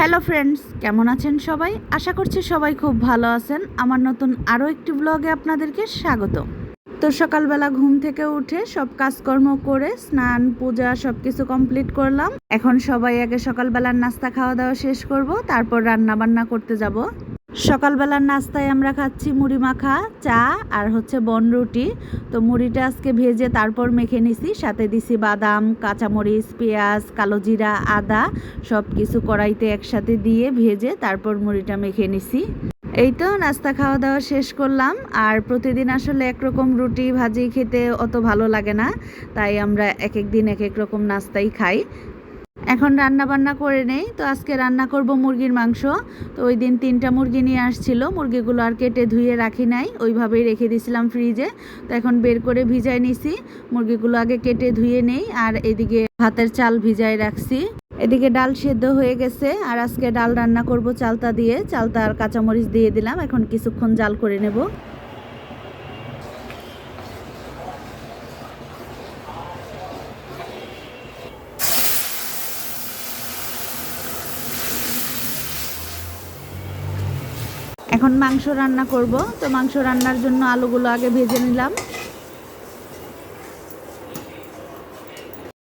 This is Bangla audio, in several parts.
হ্যালো ফ্রেন্ডস, কেমন আছেন সবাই? আশা করছি সবাই খুব ভালো আছেন। আমার নতুন আরও একটি ব্লগে আপনাদেরকে স্বাগত। তো সকালবেলা ঘুম থেকে উঠে সব কাজকর্ম করে স্নান পূজা সব কিছু কমপ্লিট করলাম। এখন সবাই আগে সকালবেলার নাস্তা খাওয়া দাওয়া শেষ করব, তারপর রান্না বান্না করতে যাব। সকালবেলার নাস্তায় আমরা খাচ্ছি মুড়ি মাখা, চা আর হচ্ছে বনরুটি। তো মুড়িটা আজকে ভেজে তারপর মেখে নিছি, সাথে দিছি বাদাম, কাঁচামরিচ, পেঁয়াজ, কালো জিরা, আদা সব কিছু কড়াইতে একসাথে দিয়ে ভেজে তারপর মুড়িটা মেখে নিছি। এই তো নাস্তা খাওয়া দাওয়া শেষ করলাম। আর প্রতিদিন আসলে একরকম রুটি ভাজি খেতে অত ভালো লাগে না, তাই আমরা এক এক দিন এক এক রকম নাস্তাই খাই। এখন রান্না বান্না করে নেই। তো আজকে রান্না করব মুরগির মাংস। তো ওই দিন 3টা মুরগি নিয়ে আসছিল, মুরগিগুলো আর কেটে ধুয়ে রাখি নাই, ওইভাবেই রেখে দিয়েছিলাম ফ্রিজে। তো এখন বের করে ভিজাই নিছি। মুরগিগুলো আগে কেটে ধুয়ে নেই, আর এদিকে ভাতের চাল ভিজাই রাখছি। এদিকে ডাল সেদ্ধ হয়ে গেছে, আর আজকে ডাল রান্না করব চালতা দিয়ে। চালতা আর কাঁচামরিচ দিয়ে দিলাম, এখন কিছুক্ষণ জাল করে নেব। এখন মাংস রান্না করব। তো মাংস রান্নার জন্য আলুগুলো আগে ভেজে নিলাম।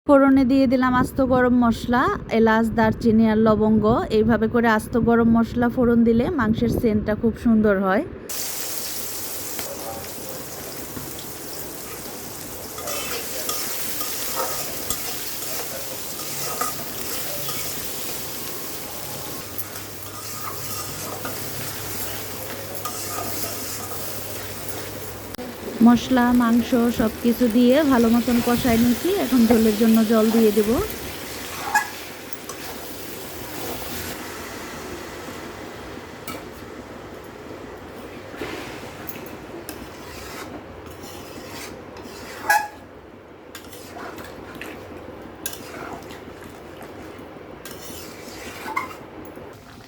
ফোড়নে দিয়ে দিলাম আস্ত গরম মশলা, এলাচ, দারচিনি আর লবঙ্গ। এইভাবে করে আস্ত গরম মশলা ফোড়ন দিলে মাংসের সেন্টটা খুব সুন্দর হয়। মশলা মাংস সব কিছু দিয়ে ভালো মতন কষাই নিয়েছি। এখন ঝোলের জন্য জল দিয়ে দেব।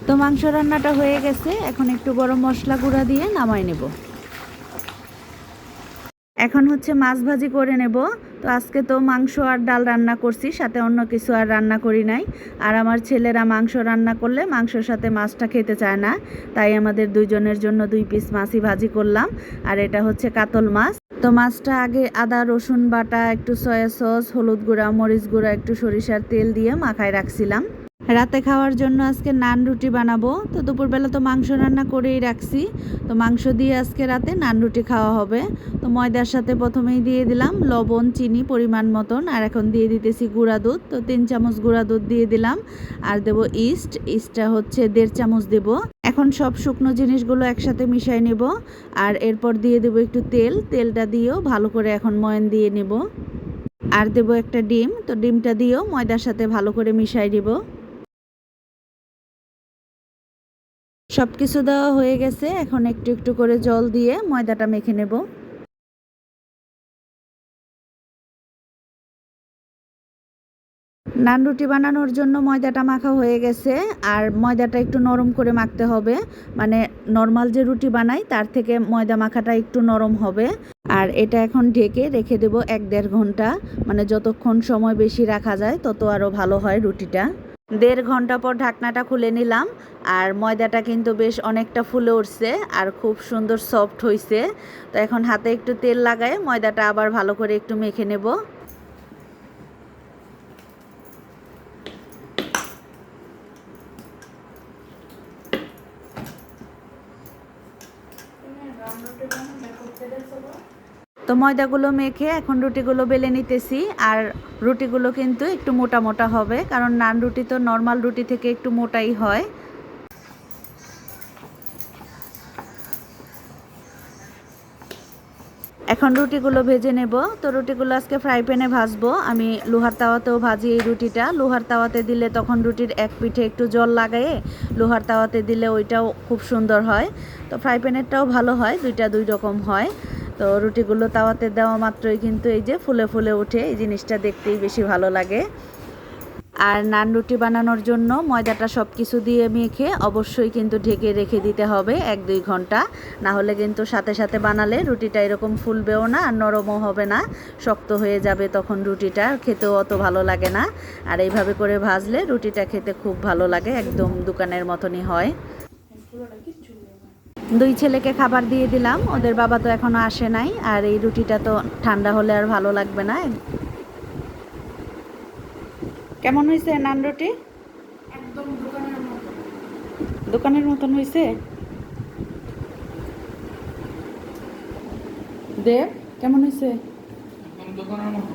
তো মাংস রান্নাটা হয়ে গেছে, এখন একটু গরম মশলা গুঁড়া দিয়ে নামাই নেব। এখন হচ্ছে মাছ ভাজি করে নেব। তো আজকে তো মাংস আর ডাল রান্না করছি, সাথে অন্য কিছু আর রান্না করি নাই। আর আমার ছেলেরা মাংস রান্না করলে মাংসর সাথে মাছটা খেতে চায় না, তাই আমাদের দুইজনের জন্য 2 পিস মাছই ভাজি করলাম। আর এটা হচ্ছে কাতল মাছ। তো মাছটা আগে আদা রসুন বাটা, একটু সয়া সস, হলুদ গুঁড়া, মরিচ গুঁড়া, একটু সরিষার তেল দিয়ে মাখায় রাখছিলাম। রাতে খাওয়ার জন্য আজকে নান রুটি বানাবো। তো দুপুরবেলা তো মাংস রান্না করেই রাখছি, তো মাংস দিয়ে আজকে রাতে নান রুটি খাওয়া হবে। তো ময়দার সাথে প্রথমেই দিয়ে দিলাম লবণ, চিনি পরিমাণ মতন, আর এখন দিয়ে দিতেছি গুঁড়া দুধ। তো 3 চামচ গুঁড়া দুধ দিয়ে দিলাম, আর দেব ইস্টটা হচ্ছে 1.5 চামচ দেব। এখন সব শুকনো জিনিসগুলো একসাথে মিশাই নেব, আর এরপর দিয়ে দেব একটু তেলটা দিয়েও ভালো করে এখন ময়ান দিয়ে নেব। আর দেব একটা ডিম। তো ডিমটা দিয়েও ময়দার সাথে ভালো করে মিশাই দেব। সব কিছু দেওয়া হয়ে গেছে, এখন একটু একটু করে জল দিয়ে ময়দাটা মেখে নেব। নান রুটি বানানোর জন্য ময়দাটা মাখা হয়ে গেছে, আর ময়দাটা একটু নরম করে মাখতে হবে। মানে নর্মাল যে রুটি বানাই তার থেকে ময়দা মাখাটা একটু নরম হবে। আর এটা এখন ঢেকে রেখে দেব 1-1.5 ঘন্টা। মানে যতক্ষণ সময় বেশি রাখা যায় তত আরও ভালো হয় রুটিটা। 1.5 ঘন্টা পর ঢাকনাটা খুলে নিলাম, আর ময়দাটা কিন্তু বেশ অনেকটা ফুলে উঠছে আর খুব সুন্দর সফট হয়েছে। তো এখন হাতে একটু তেল লাগায় ময়দাটা আবার ভালো করে একটু মেখে নেব। তো ময়দাগুলো মেখে এখন রুটিগুলো বেলে নিতেছি। আর রুটিগুলো কিন্তু একটু মোটা মোটা হবে, কারণ নান রুটি তো নর্মাল রুটি থেকে একটু মোটাই হয়। এখন রুটিগুলো ভেজে নেব। তো রুটিগুলো আজকে ফ্রাই প্যানে ভাজবো। আমি লোহার তাওয়াতেও ভাজি এই রুটিটা। লোহার তাওয়াতে দিলে তখন রুটির এক পিঠে একটু জল লাগায়ে লোহার তাওয়াতে দিলে ওইটাও খুব সুন্দর হয়। তো ফ্রাই প্যানেরটাও ভালো হয়, দুইটা দুই রকম হয়। তো রুটিগুলো তাওয়াতে দেওয়া মাত্রই কিন্তু এই যে ফুলে ফুলে ওঠে, এই জিনিসটা দেখতেই বেশি ভালো লাগে। আর নান রুটি বানানোর জন্য ময়দাটা সব কিছু দিয়ে মেখে অবশ্যই কিন্তু ঢেকে রেখে দিতে হবে 1-2 ঘন্টা, না হলে কিন্তু সাথে সাথে বানালে রুটিটা এরকম ফুলবেও না আর নরমও হবে না, শক্ত হয়ে যাবে, তখন রুটিটা খেতেও অত ভালো লাগে না। আর এইভাবে করে ভাজলে রুটিটা খেতে খুব ভালো লাগে, একদম দোকানের মতনই হয়। 2 ছেলেকে খাবার দিয়ে দিলাম, ওদের বাবা তো এখনো আসে নাই, আর এই রুটিটা তো ঠান্ডা হলে আর ভালো লাগবে না। কেমন হয়েছে নান রুটি? একদম দোকানের মতো। দোকানের মতন হয়েছে। দেব কেমন হয়েছে? একদম দোকানের মতো।